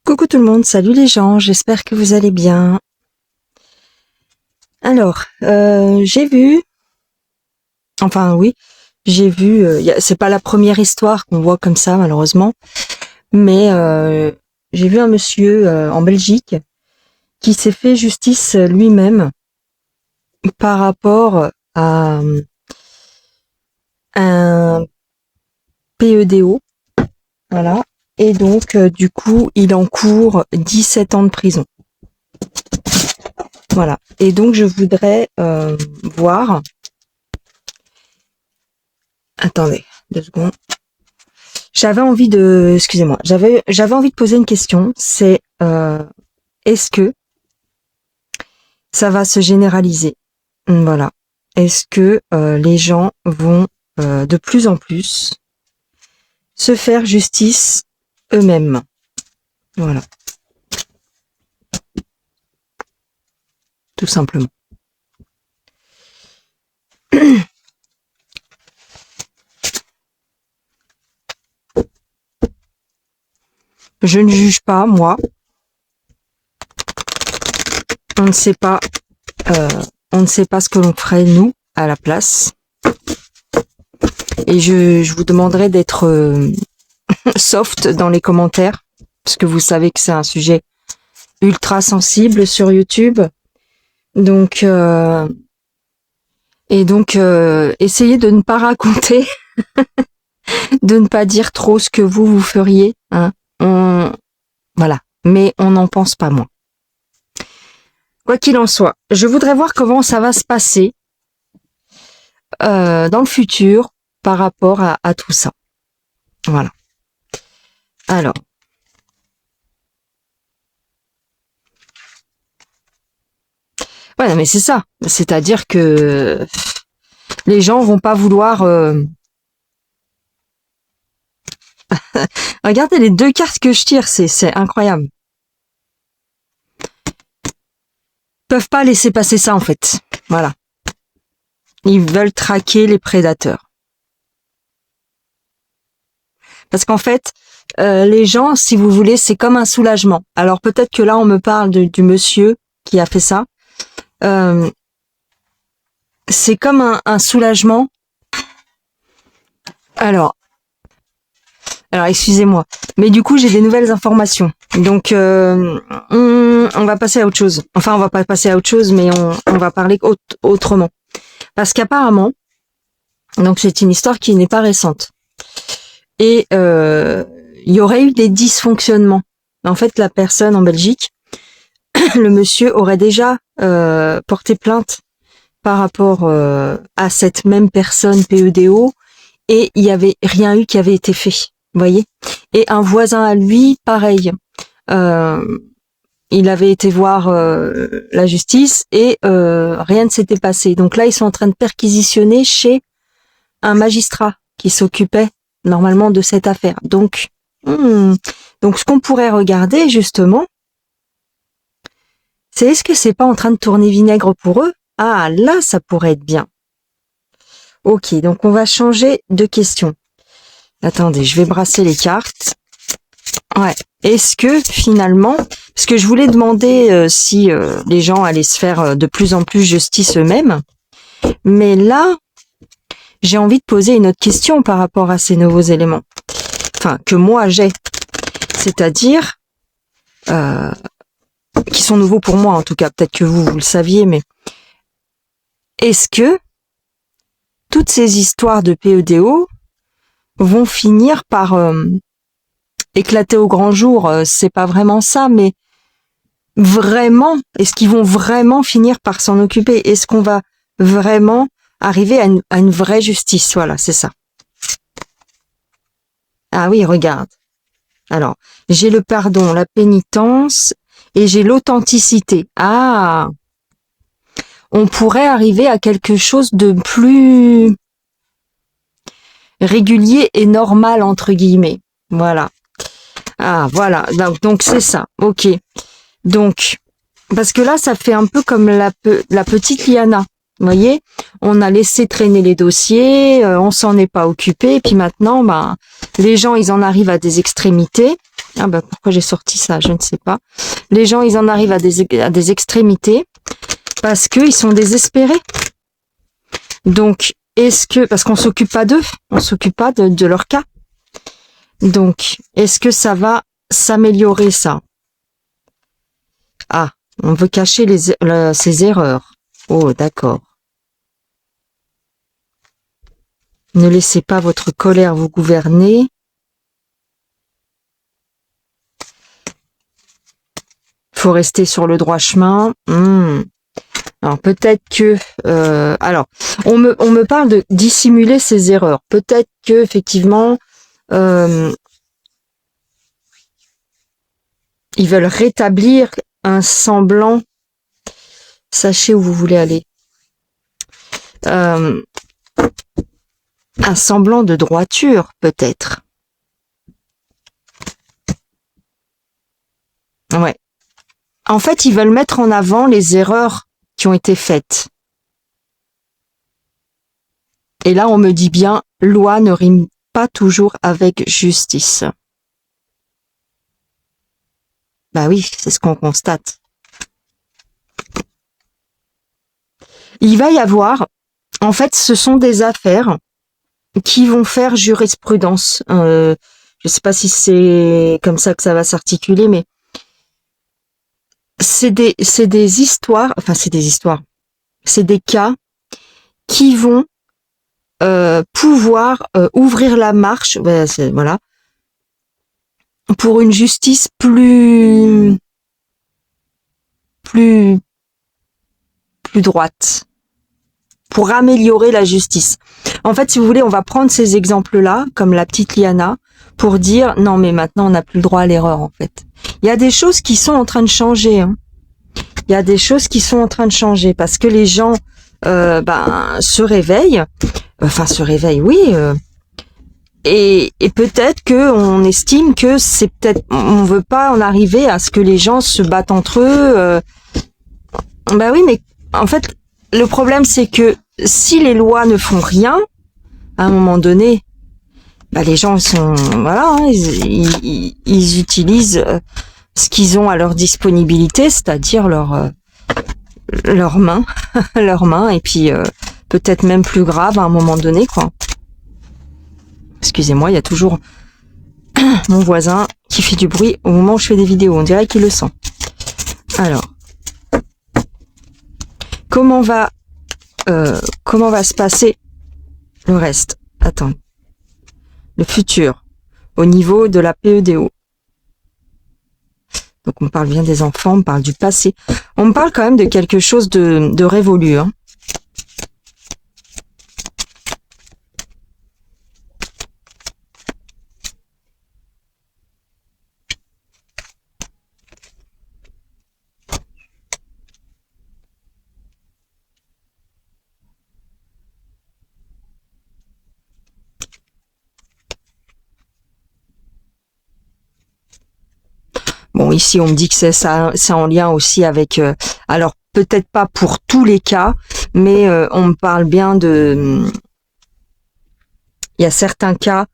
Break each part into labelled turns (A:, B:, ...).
A: Coucou tout le monde, salut les gens, j'espère que vous allez bien. Alors, j'ai vu, c'est pas la première histoire qu'on voit comme ça malheureusement, mais j'ai vu un monsieur en Belgique qui s'est fait justice lui-même par rapport à un PEDO, voilà. Et donc, du coup, il encourt 17 ans de prison. Voilà. Et donc, je voudrais voir... Attendez, 2 secondes. J'avais envie de... Excusez-moi. J'avais envie de poser une question. C'est, est-ce que ça va se généraliser? Voilà. Est-ce que les gens vont de plus en plus se faire justice eux-mêmes? Voilà. Tout simplement. Je ne juge pas, moi. On ne sait pas ce que l'on ferait, nous, à la place. Et je vous demanderai d'être soft dans les commentaires, parce que vous savez que c'est un sujet ultra sensible sur YouTube. Donc, essayez de ne pas raconter, de ne pas dire trop ce que vous feriez, hein. Voilà. Mais on n'en pense pas moins. Quoi qu'il en soit, je voudrais voir comment ça va se passer dans le futur par rapport à tout ça. Voilà. Alors. Ouais, mais c'est ça. C'est-à-dire que les gens vont pas vouloir... Regardez les 2 cartes que je tire, c'est incroyable. Ils peuvent pas laisser passer ça en fait. Voilà. Ils veulent traquer les prédateurs. Parce qu'en fait, les gens, si vous voulez, c'est comme un soulagement. Alors peut-être que là, on me parle du monsieur qui a fait ça. C'est comme un soulagement. Alors, excusez-moi. Mais du coup, j'ai des nouvelles informations. Donc, on va passer à autre chose. Enfin, on va pas passer à autre chose, mais on va parler autrement. Parce qu'apparemment, donc c'est une histoire qui n'est pas récente. Et il y aurait eu des dysfonctionnements. En fait, la personne en Belgique, le monsieur aurait déjà porté plainte par rapport à cette même personne PEDO, et il y avait rien eu qui avait été fait. Vous voyez? Et un voisin à lui, pareil. Il avait été voir la justice et rien ne s'était passé. Donc là, ils sont en train de perquisitionner chez un magistrat qui s'occupait normalement de cette affaire. Donc ce qu'on pourrait regarder justement, c'est est-ce que c'est pas en train de tourner vinaigre pour eux? Ah, là, ça pourrait être bien. Ok, donc on va changer de question. Attendez, je vais brasser les cartes. Ouais. Est-ce que finalement, parce que je voulais demander si les gens allaient se faire de plus en plus justice eux-mêmes, mais là, j'ai envie de poser une autre question par rapport à ces nouveaux éléments. Enfin, que moi j'ai. C'est-à-dire, qui sont nouveaux pour moi en tout cas, peut-être que vous le saviez, mais est-ce que toutes ces histoires de PEDO vont finir par éclater au grand jour? C'est pas vraiment ça, mais vraiment, est-ce qu'ils vont vraiment finir par s'en occuper? Est-ce qu'on va vraiment arriver à une vraie justice? Voilà, c'est ça. Ah oui, regarde. Alors, j'ai le pardon, la pénitence et j'ai l'authenticité. Ah, on pourrait arriver à quelque chose de plus régulier et normal, entre guillemets. Voilà. Ah, voilà. Donc c'est ça. Ok. Donc, parce que là, ça fait un peu comme la petite Liana. Vous voyez, on a laissé traîner les dossiers, on s'en est pas occupé, et puis maintenant, les gens, ils en arrivent à des extrémités, Ah bah pourquoi j'ai sorti ça, je ne sais pas. Les gens, ils en arrivent à des extrémités parce qu'ils sont désespérés. Donc, parce qu'on s'occupe pas d'eux, on s'occupe pas de leur cas. Donc, est-ce que ça va s'améliorer ça? Ah, on veut cacher ses erreurs. Oh, d'accord. Ne laissez pas votre colère vous gouverner. Faut rester sur le droit chemin. Alors peut-être que on me parle de dissimuler ses erreurs. Peut-être que effectivement ils veulent rétablir un semblant. Sachez où vous voulez aller. Un semblant de droiture, peut-être. Ouais. En fait, ils veulent mettre en avant les erreurs qui ont été faites. Et là, on me dit bien, loi ne rime pas toujours avec justice. Bah oui, c'est ce qu'on constate. Il va y avoir, en fait, ce sont des affaires qui vont faire jurisprudence. Je sais pas si c'est comme ça que ça va s'articuler, mais c'est des histoires, c'est des cas qui vont pouvoir ouvrir la marche, voilà, pour une justice plus droite, pour améliorer la justice. En fait, si vous voulez, on va prendre ces exemples-là, comme la petite Liana, pour dire non, mais maintenant on n'a plus le droit à l'erreur. En fait, il y a des choses qui sont en train de changer. Il y a des choses qui sont en train de changer parce que les gens se réveillent. Enfin, se réveillent, oui. Et peut-être que on estime que c'est peut-être, on veut pas en arriver à ce que les gens se battent entre eux. Bah oui, mais en fait, le problème c'est que si les lois ne font rien, à un moment donné, bah les gens sont, voilà, ils utilisent ce qu'ils ont à leur disponibilité, c'est-à-dire leurs mains, leurs mains, et puis peut-être même plus grave à un moment donné, quoi. Excusez-moi, il y a toujours mon voisin qui fait du bruit au moment où je fais des vidéos. On dirait qu'il le sent. Alors, comment va se passer le reste? Attends. Le futur au niveau de la PEDO. Donc on parle bien des enfants, on parle du passé. On me parle quand même de quelque chose de révolu. Hein. Bon, ici, on me dit que c'est en lien aussi avec... alors, peut-être pas pour tous les cas, mais on me parle bien de... Il y a certains cas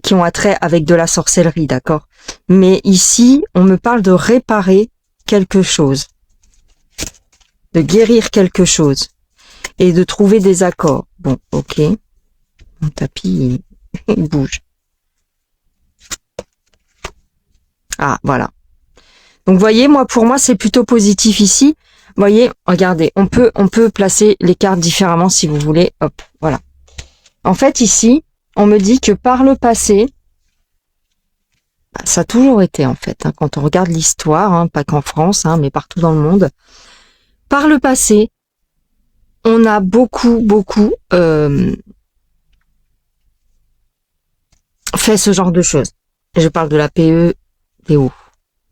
A: qui ont attrait avec de la sorcellerie, d'accord? Mais ici, on me parle de réparer quelque chose, de guérir quelque chose et de trouver des accords. Bon, ok. Mon tapis, il bouge. Ah, voilà. Donc, voyez, pour moi, c'est plutôt positif ici. Voyez, regardez, on peut placer les cartes différemment si vous voulez. Hop, voilà. En fait, ici, on me dit que par le passé, ça a toujours été, en fait, hein, quand on regarde l'histoire, hein, pas qu'en France, hein, mais partout dans le monde. Par le passé, on a beaucoup fait ce genre de choses. Je parle de la PEDO.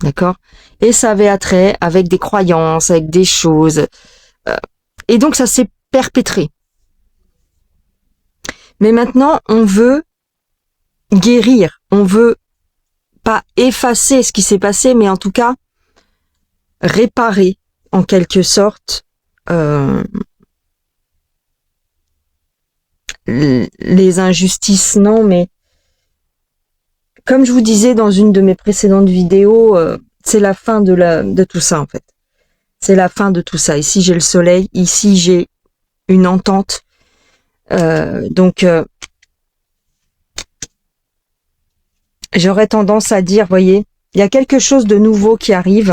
A: D'accord? Et ça avait attrait avec des croyances, avec des choses. Et donc, ça s'est perpétré. Mais maintenant, on veut guérir. On veut pas effacer ce qui s'est passé, mais en tout cas, réparer, en quelque sorte, les injustices, non, mais comme je vous disais dans une de mes précédentes vidéos, c'est la fin de tout ça en fait. C'est la fin de tout ça. Ici j'ai le soleil, ici j'ai une entente. Donc j'aurais tendance à dire, voyez, il y a quelque chose de nouveau qui arrive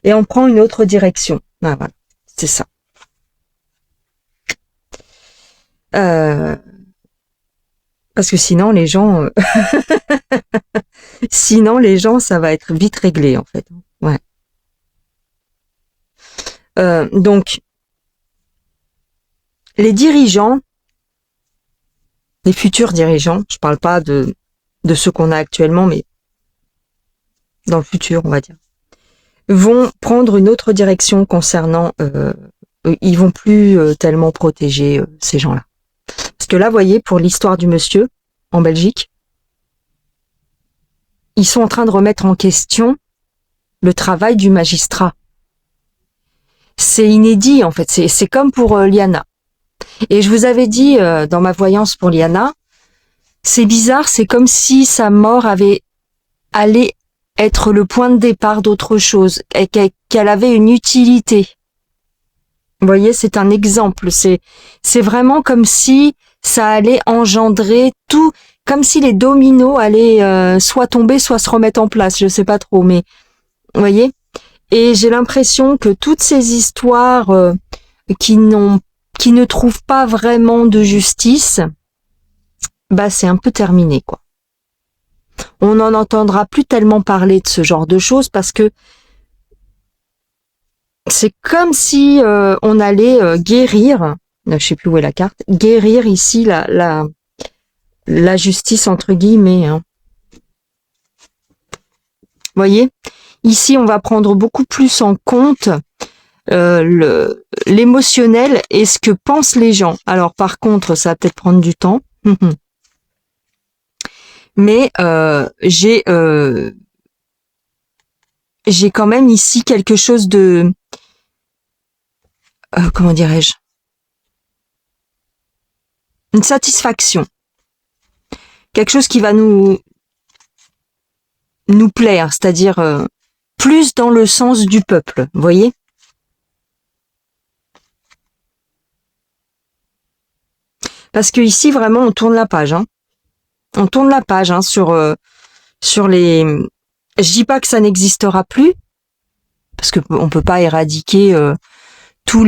A: et on prend une autre direction. Ah, voilà, c'est ça. Parce que sinon les gens ça va être vite réglé en fait. Ouais. Donc les dirigeants, les futurs dirigeants, je parle pas de ceux qu'on a actuellement, mais dans le futur on va dire, vont prendre une autre direction concernant ils vont plus tellement protéger ces gens-là. Parce que là, vous voyez, pour l'histoire du monsieur en Belgique, ils sont en train de remettre en question le travail du magistrat. C'est inédit en fait, c'est comme pour Liana. Et je vous avais dit dans ma voyance pour Liana, c'est bizarre, c'est comme si sa mort allait être le point de départ d'autre chose, et qu'elle avait une utilité. Vous voyez, c'est un exemple, c'est vraiment comme si ça allait engendrer tout, comme si les dominos allaient soit tomber, soit se remettre en place, je sais pas trop, mais vous voyez. Et j'ai l'impression que toutes ces histoires qui ne trouvent pas vraiment de justice, bah c'est un peu terminé quoi. On n'en entendra plus tellement parler de ce genre de choses parce que c'est comme si on allait guérir, je sais plus où est la carte, guérir ici la justice entre guillemets. Hein. Vous voyez, ici on va prendre beaucoup plus en compte l'émotionnel et ce que pensent les gens. Alors par contre, ça va peut-être prendre du temps, mais j'ai quand même ici quelque chose de comment dirais-je, une satisfaction, quelque chose qui va nous plaire, c'est-à-dire plus dans le sens du peuple, vous voyez. Parce que ici vraiment on tourne la page, hein. On tourne la page hein, sur les. Je dis pas que ça n'existera plus, parce que on peut pas éradiquer tout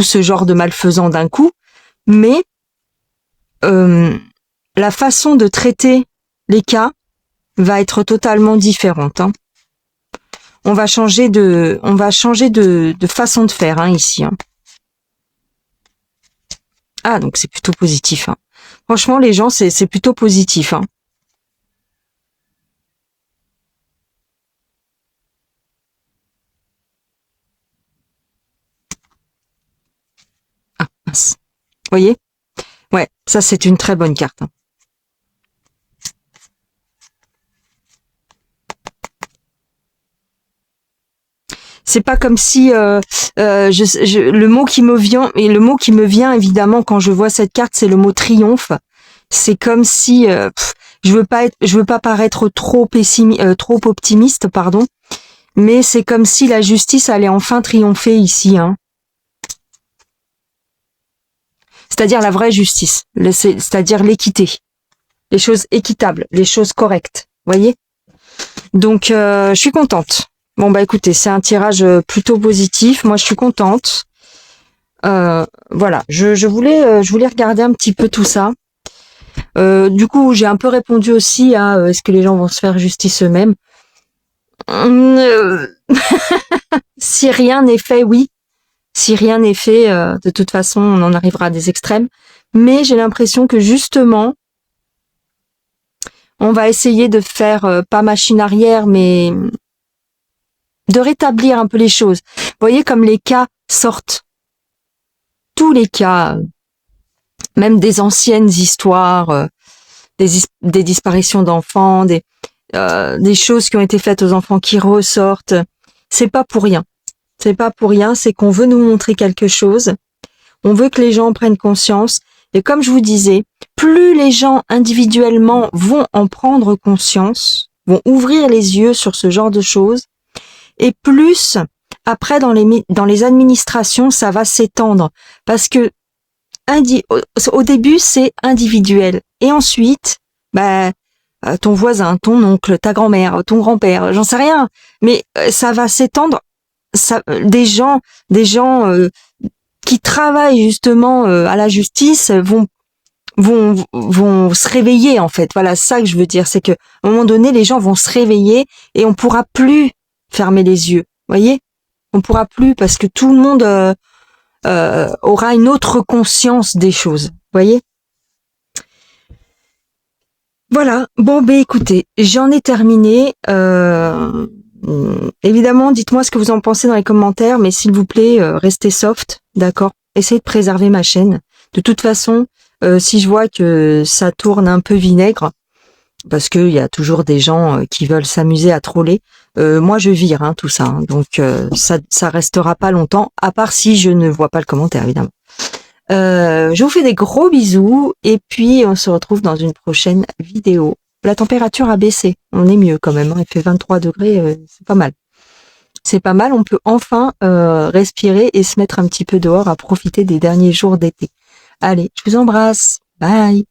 A: ce genre de malfaisants d'un coup, mais la façon de traiter les cas va être totalement différente. Hein. On va changer de façon de faire hein, ici. Hein. Ah donc c'est plutôt positif. Hein. Franchement les gens c'est plutôt positif. Hein. Ah mince. Vous voyez? Ouais, ça c'est une très bonne carte. Hein. C'est pas comme si le mot qui me vient évidemment quand je vois cette carte, c'est le mot triomphe. C'est comme si je veux pas paraître trop optimiste, pardon, mais c'est comme si la justice allait enfin triompher ici, hein. C'est-à-dire la vraie justice, c'est-à-dire l'équité, les choses équitables, les choses correctes, voyez. Donc je suis contente. Bon bah écoutez, c'est un tirage plutôt positif. Moi je suis contente. Voilà, je voulais regarder un petit peu tout ça. Du coup, j'ai un peu répondu aussi à est-ce que les gens vont se faire justice eux-mêmes. Si rien n'est fait, oui. Si rien n'est fait, de toute façon, on en arrivera à des extrêmes. Mais j'ai l'impression que justement, on va essayer de faire pas machine arrière, mais de rétablir un peu les choses. Vous voyez comme les cas sortent. Tous les cas, même des anciennes histoires, des disparitions d'enfants, des choses qui ont été faites aux enfants qui ressortent. C'est pas pour rien. C'est pas pour rien, c'est qu'on veut nous montrer quelque chose. On veut que les gens prennent conscience Et comme je vous disais, plus les gens individuellement vont en prendre conscience, vont ouvrir les yeux sur ce genre de choses, et plus après dans les administrations, ça va s'étendre. Parce que au début, c'est individuel. Et ensuite, ton voisin, ton oncle, ta grand-mère, ton grand-père, j'en sais rien. Mais ça va s'étendre. Des gens qui travaillent justement à la justice vont se réveiller en fait. Voilà, ça que je veux dire, c'est que à un moment donné, les gens vont se réveiller et on pourra plus fermer les yeux. Voyez, on pourra plus parce que tout le monde aura une autre conscience des choses. Voyez. Voilà. Bon, écoutez, j'en ai terminé. Évidemment, dites-moi ce que vous en pensez dans les commentaires, mais s'il vous plaît, restez soft, d'accord? Essayez de préserver ma chaîne. De toute façon, si je vois que ça tourne un peu vinaigre, parce qu'il y a toujours des gens qui veulent s'amuser à troller, moi je vire tout ça. Donc ça restera pas longtemps, à part si je ne vois pas le commentaire, évidemment. Je vous fais des gros bisous, et puis on se retrouve dans une prochaine vidéo. La température a baissé, on est mieux quand même, il fait 23 degrés, c'est pas mal. C'est pas mal, on peut enfin respirer et se mettre un petit peu dehors à profiter des derniers jours d'été. Allez, je vous embrasse, bye.